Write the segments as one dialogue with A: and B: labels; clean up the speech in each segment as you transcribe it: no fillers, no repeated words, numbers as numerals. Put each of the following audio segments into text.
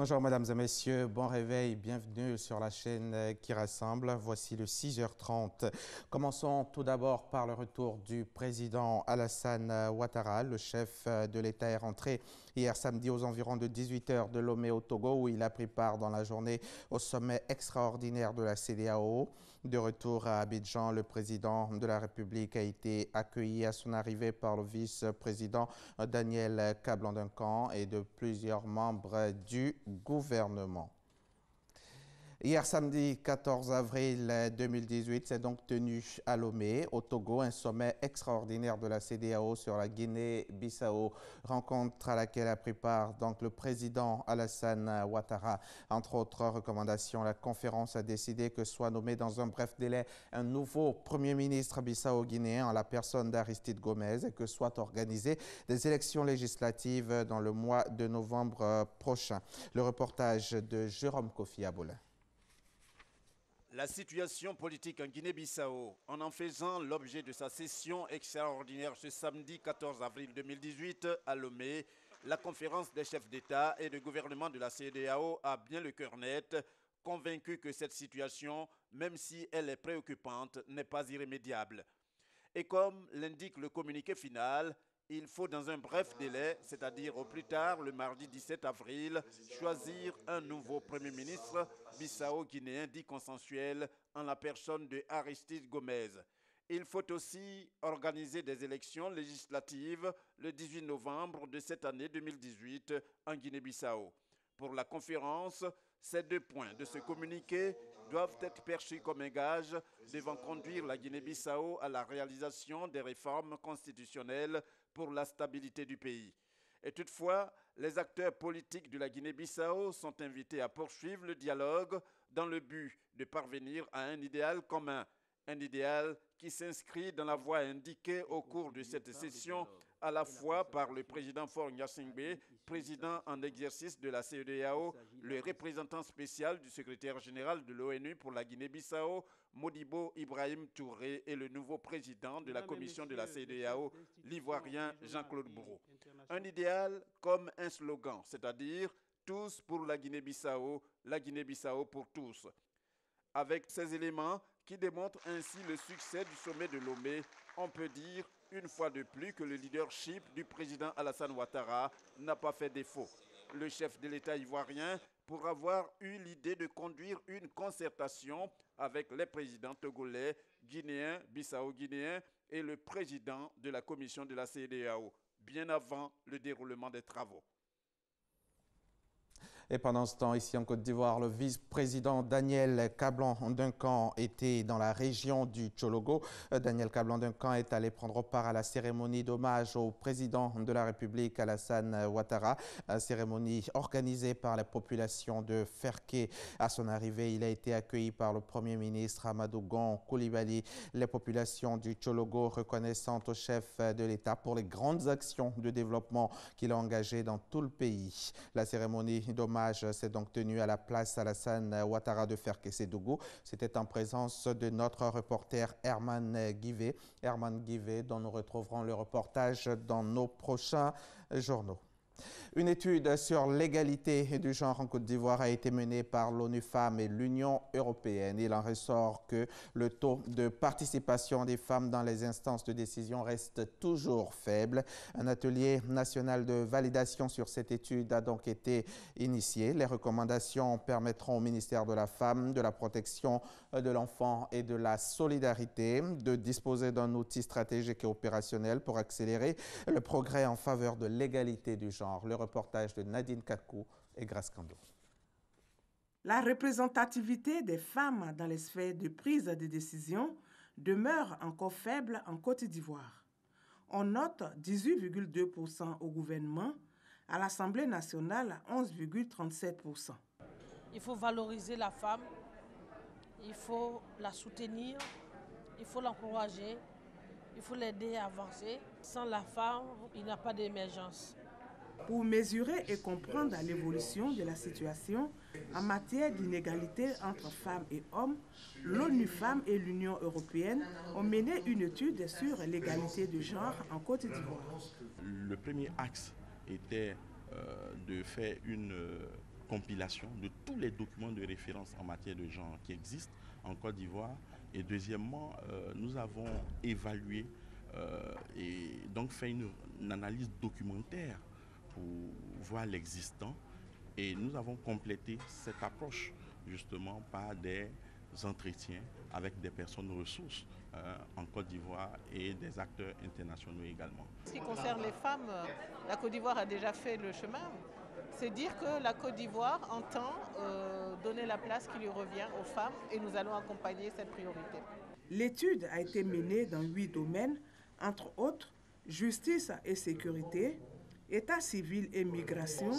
A: Bonjour mesdames et messieurs, bon réveil, bienvenue sur la chaîne qui rassemble. Voici le 6h30. Commençons tout d'abord par le retour du président Alassane Ouattara. Le chef de l'État est rentré hier samedi aux environs de 18h de Lomé au Togo où il a pris part dans la journée au sommet extraordinaire de la CEDEAO. De retour à Abidjan, le président de la République a été accueilli à son arrivée par le vice-président Daniel Kablan-Duncan et de plusieurs membres du gouvernement. Hier samedi 14 avril 2018, s'est donc tenu à Lomé, au Togo, un sommet extraordinaire de la CEDEAO sur la Guinée-Bissau, rencontre à laquelle a pris part donc le président Alassane Ouattara. Entre autres recommandations, la conférence a décidé que soit nommé dans un bref délai un nouveau Premier ministre bissau-guinéen en la personne d'Aristide Gomez et que soient organisées des élections législatives dans le mois de novembre prochain. Le reportage de Jérôme Kofi Aboulin.
B: La situation politique en Guinée-Bissau, en faisant l'objet de sa session extraordinaire ce samedi 14 avril 2018 à Lomé, la conférence des chefs d'État et de gouvernement de la CEDEAO a bien le cœur net, convaincu que cette situation, même si elle est préoccupante, n'est pas irrémédiable. Et comme l'indique le communiqué final, il faut dans un bref délai, c'est-à-dire au plus tard le mardi 17 avril, choisir un nouveau Premier ministre bissau-guinéen dit consensuel en la personne de Aristide Gomez. Il faut aussi organiser des élections législatives le 18 novembre de cette année 2018 en Guinée-Bissau. Pour la conférence, ces deux points de ce communiqué doivent être perçus comme un gage devant conduire la Guinée-Bissau à la réalisation des réformes constitutionnelles pour la stabilité du pays. Et toutefois, les acteurs politiques de la Guinée-Bissau sont invités à poursuivre le dialogue dans le but de parvenir à un idéal commun, un idéal qui s'inscrit dans la voie indiquée au cours de cette session à la fois par le président Faure Gnassingbé, président en exercice de la CEDEAO, le représentant spécial du secrétaire général de l'ONU pour la Guinée-Bissau, Modibo Ibrahim Touré, et le nouveau président de la commission de la CEDEAO, l'ivoirien Jean-Claude Brou. Un idéal comme un slogan, c'est-à-dire « tous pour la Guinée-Bissau pour tous ». Avec ces éléments qui démontrent ainsi le succès du sommet de Lomé, on peut dire une fois de plus que le leadership du président Alassane Ouattara n'a pas fait défaut. Le chef de l'État ivoirien, pour avoir eu l'idée de conduire une concertation avec les présidents togolais, guinéens, bissau-guinéens et le président de la commission de la CEDEAO, bien avant le déroulement des travaux.
A: Et pendant ce temps, ici en Côte d'Ivoire, le vice-président Daniel Kablan-Duncan était dans la région du Tchologo. Daniel Kablan-Duncan est allé prendre part à la cérémonie d'hommage au président de la République, Alassane Ouattara. Cérémonie organisée par la population de Ferké. À son arrivée, il a été accueilli par le Premier ministre Amadou Gon Coulibaly. Les populations du Tchologo reconnaissant au chef de l'État pour les grandes actions de développement qu'il a engagées dans tout le pays. La cérémonie d'hommage s'est donc tenu à la place Alassane Ouattara de Ferké-Sédougou. C'était en présence de notre reporter Herman Guivet. Herman Guivet, dont nous retrouverons le reportage dans nos prochains journaux. Une étude sur l'égalité du genre en Côte d'Ivoire a été menée par l'ONU Femmes et l'Union européenne. Il en ressort que le taux de participation des femmes dans les instances de décision reste toujours faible. Un atelier national de validation sur cette étude a donc été initié. Les recommandations permettront au ministère de la Femme, de la Protection de l'Enfant et de la Solidarité de disposer d'un outil stratégique et opérationnel pour accélérer le progrès en faveur de l'égalité du genre. Le reportage de Nadine Kakou et Grace Kando.
C: La représentativité des femmes dans les sphères de prise de décision demeure encore faible en Côte d'Ivoire. On note 18,2% au gouvernement, à l'Assemblée nationale 11,37%.
D: Il faut valoriser la femme, il faut la soutenir, il faut l'encourager, il faut l'aider à avancer. Sans la femme, il n'y a pas d'émergence.
C: Pour mesurer et comprendre l'évolution de la situation en matière d'inégalité entre femmes et hommes, l'ONU Femmes et l'Union européenne ont mené une étude sur l'égalité de genre en Côte d'Ivoire.
E: Le premier axe était de faire une compilation de tous les documents de référence en matière de genre qui existent en Côte d'Ivoire. Et deuxièmement, nous avons évalué et donc fait une analyse documentaire pour voir l'existant. Et nous avons complété cette approche justement par des entretiens avec des personnes ressources en Côte d'Ivoire et des acteurs internationaux également.
F: En ce qui concerne les femmes, la Côte d'Ivoire a déjà fait le chemin. C'est dire que la Côte d'Ivoire entend donner la place qui lui revient aux femmes et nous allons accompagner cette priorité.
C: L'étude a été menée dans 8 domaines, entre autres justice et sécurité, état civil et migration,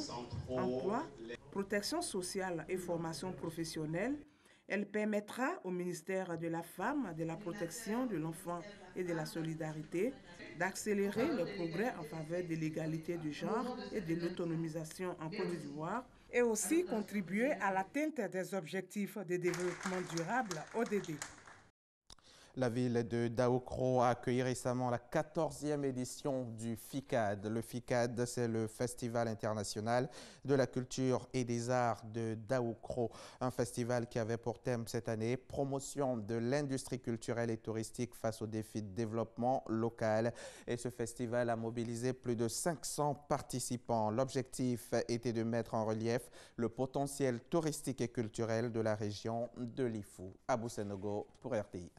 C: emploi, protection sociale et formation professionnelle. Elle permettra au ministère de la Femme, de la Protection de l'Enfant et de la Solidarité d'accélérer le progrès en faveur de l'égalité du genre et de l'autonomisation en Côte d'Ivoire et aussi contribuer à l'atteinte des objectifs de développement durable ODD.
A: La ville de Daoukro a accueilli récemment la 14e édition du FICAD. Le FICAD, c'est le Festival international de la culture et des arts de Daoukro. Un festival qui avait pour thème cette année promotion de l'industrie culturelle et touristique face aux défis de développement local. Et ce festival a mobilisé plus de 500 participants. L'objectif était de mettre en relief le potentiel touristique et culturel de la région de Lifou. Abou Senogo pour RTI.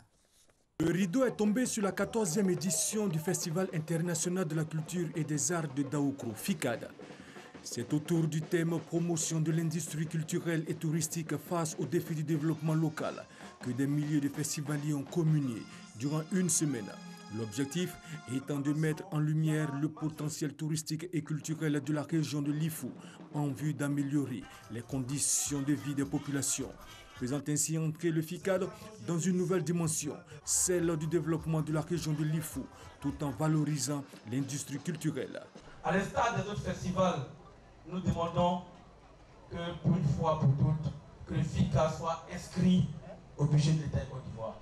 G: Le rideau est tombé sur la 14e édition du Festival international de la culture et des arts de Daoukro, FICAD. C'est autour du thème promotion de l'industrie culturelle et touristique face aux défis du développement local que des milliers de festivaliers ont communié durant une semaine. L'objectif étant de mettre en lumière le potentiel touristique et culturel de la région de Lifou en vue d'améliorer les conditions de vie des populations. Faisant ainsi entrer le FICAD dans une nouvelle dimension, celle du développement de la région de Lifou, tout en valorisant l'industrie culturelle.
H: À l'instar des autres festivals, nous demandons que pour une fois pour toutes, que le FICAD soit inscrit au budget de l'État de Côte d'Ivoire,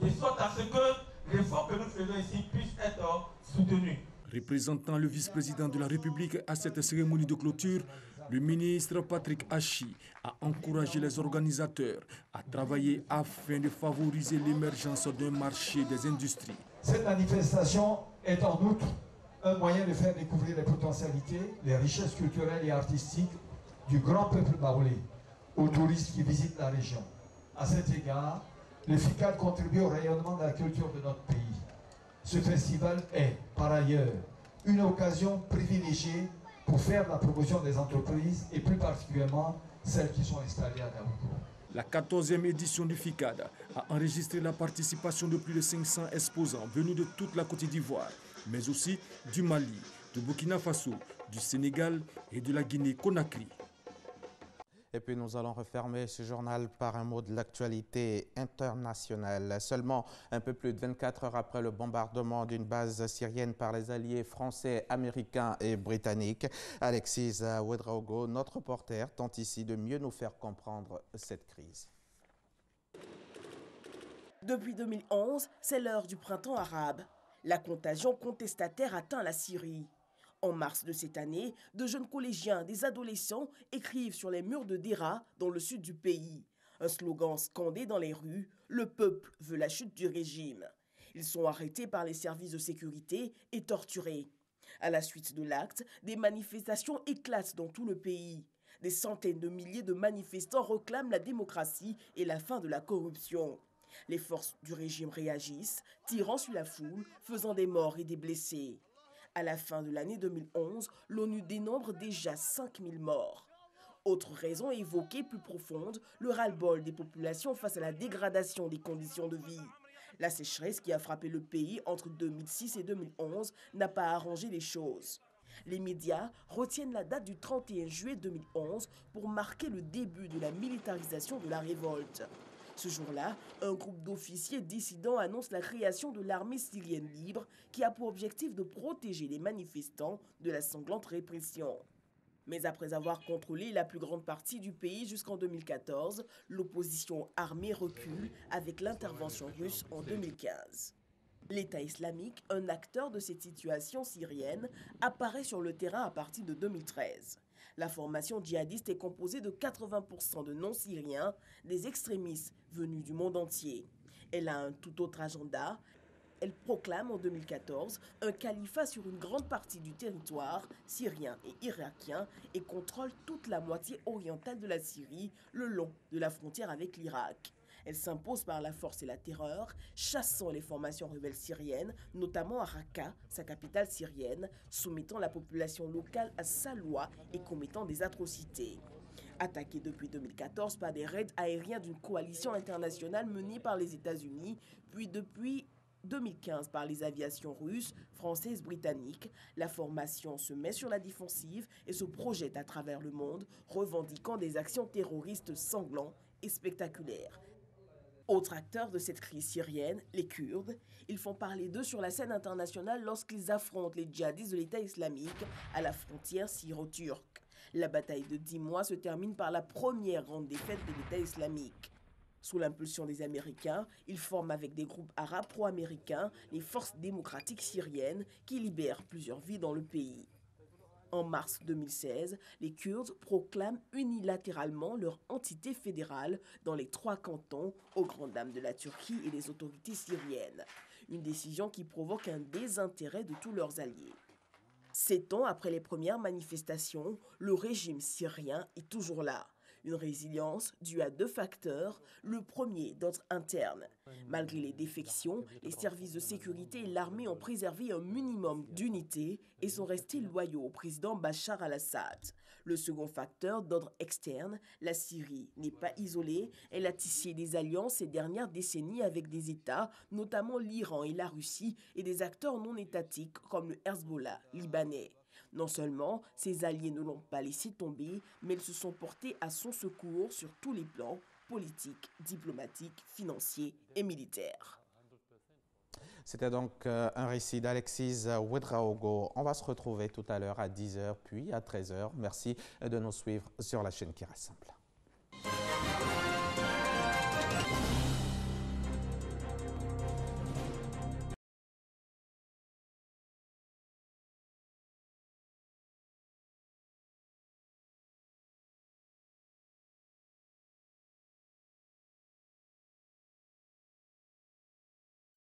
H: de sorte à ce que l'effort que nous faisons ici puisse être soutenu.
G: Représentant le vice-président de la République à cette cérémonie de clôture, le ministre Patrick Hachi a encouragé les organisateurs à travailler afin de favoriser l'émergence d'un marché des industries.
I: Cette manifestation est en outre un moyen de faire découvrir les potentialités, les richesses culturelles et artistiques du grand peuple baoulé aux touristes qui visitent la région. À cet égard, le FICAD contribue au rayonnement de la culture de notre pays. Ce festival est, par ailleurs, une occasion privilégiée pour faire la promotion des entreprises et plus particulièrement celles qui sont installées à Daoukro.
G: La 14e édition du FICAD a enregistré la participation de plus de 500 exposants venus de toute la Côte d'Ivoire, mais aussi du Mali, du Burkina Faso, du Sénégal et de la Guinée-Conakry.
A: Et puis nous allons refermer ce journal par un mot de l'actualité internationale. Seulement un peu plus de 24 heures après le bombardement d'une base syrienne par les alliés français, américains et britanniques, Alexis Ouedraogo, notre reporter, tente ici de mieux nous faire comprendre cette crise.
J: Depuis 2011, c'est l'heure du printemps arabe. La contagion contestataire atteint la Syrie. En mars de cette année, de jeunes collégiens, des adolescents écrivent sur les murs de Dera, dans le sud du pays. Un slogan scandé dans les rues, « Le peuple veut la chute du régime ». Ils sont arrêtés par les services de sécurité et torturés. À la suite de l'acte, des manifestations éclatent dans tout le pays. Des centaines de milliers de manifestants réclament la démocratie et la fin de la corruption. Les forces du régime réagissent, tirant sur la foule, faisant des morts et des blessés. À la fin de l'année 2011, l'ONU dénombre déjà 5000 morts. Autre raison évoquée plus profonde, le ras-le-bol des populations face à la dégradation des conditions de vie. La sécheresse qui a frappé le pays entre 2006 et 2011 n'a pas arrangé les choses. Les médias retiennent la date du 31 juillet 2011 pour marquer le début de la militarisation de la révolte. Ce jour-là, un groupe d'officiers dissidents annonce la création de l'armée syrienne libre qui a pour objectif de protéger les manifestants de la sanglante répression. Mais après avoir contrôlé la plus grande partie du pays jusqu'en 2014, l'opposition armée recule avec l'intervention russe en 2015. L'État islamique, un acteur de cette situation syrienne, apparaît sur le terrain à partir de 2013. La formation djihadiste est composée de 80% de non-syriens, des extrémistes venus du monde entier. Elle a un tout autre agenda. Elle proclame en 2014 un califat sur une grande partie du territoire syrien et irakien et contrôle toute la moitié orientale de la Syrie le long de la frontière avec l'Irak. Elle s'impose par la force et la terreur, chassant les formations rebelles syriennes, notamment à Raqqa, sa capitale syrienne, soumettant la population locale à sa loi et commettant des atrocités. Attaquée depuis 2014 par des raids aériens d'une coalition internationale menée par les États-Unis, puis depuis 2015 par les aviations russes, françaises, britanniques, la formation se met sur la défensive et se projette à travers le monde, revendiquant des actions terroristes sanglantes et spectaculaires. Autre acteur de cette crise syrienne, les Kurdes. Ils font parler d'eux sur la scène internationale lorsqu'ils affrontent les djihadistes de l'État islamique à la frontière syro-turque. La bataille de 10 mois se termine par la première grande défaite de l'État islamique. Sous l'impulsion des Américains, ils forment avec des groupes arabes pro-américains les forces démocratiques syriennes qui libèrent plusieurs vies dans le pays. En mars 2016, les Kurdes proclament unilatéralement leur entité fédérale dans les 3 cantons, aux grandes dames de la Turquie et des autorités syriennes. Une décision qui provoque un désintérêt de tous leurs alliés. 7 ans après les premières manifestations, le régime syrien est toujours là. Une résilience due à 2 facteurs, le premier d'ordre interne. Malgré les défections, les services de sécurité et l'armée ont préservé un minimum d'unité et sont restés loyaux au président Bachar al-Assad. Le second facteur d'ordre externe, la Syrie n'est pas isolée, elle a tissé des alliances ces dernières décennies avec des États, notamment l'Iran et la Russie, et des acteurs non étatiques comme le Hezbollah libanais. Non seulement ses alliés ne l'ont pas laissé tomber, mais ils se sont portés à son secours sur tous les plans, politiques, diplomatiques, financiers et militaires.
A: C'était donc un récit d'Alexis Ouedraogo. On va se retrouver tout à l'heure à 10h puis à 13h. Merci de nous suivre sur la chaîne qui rassemble.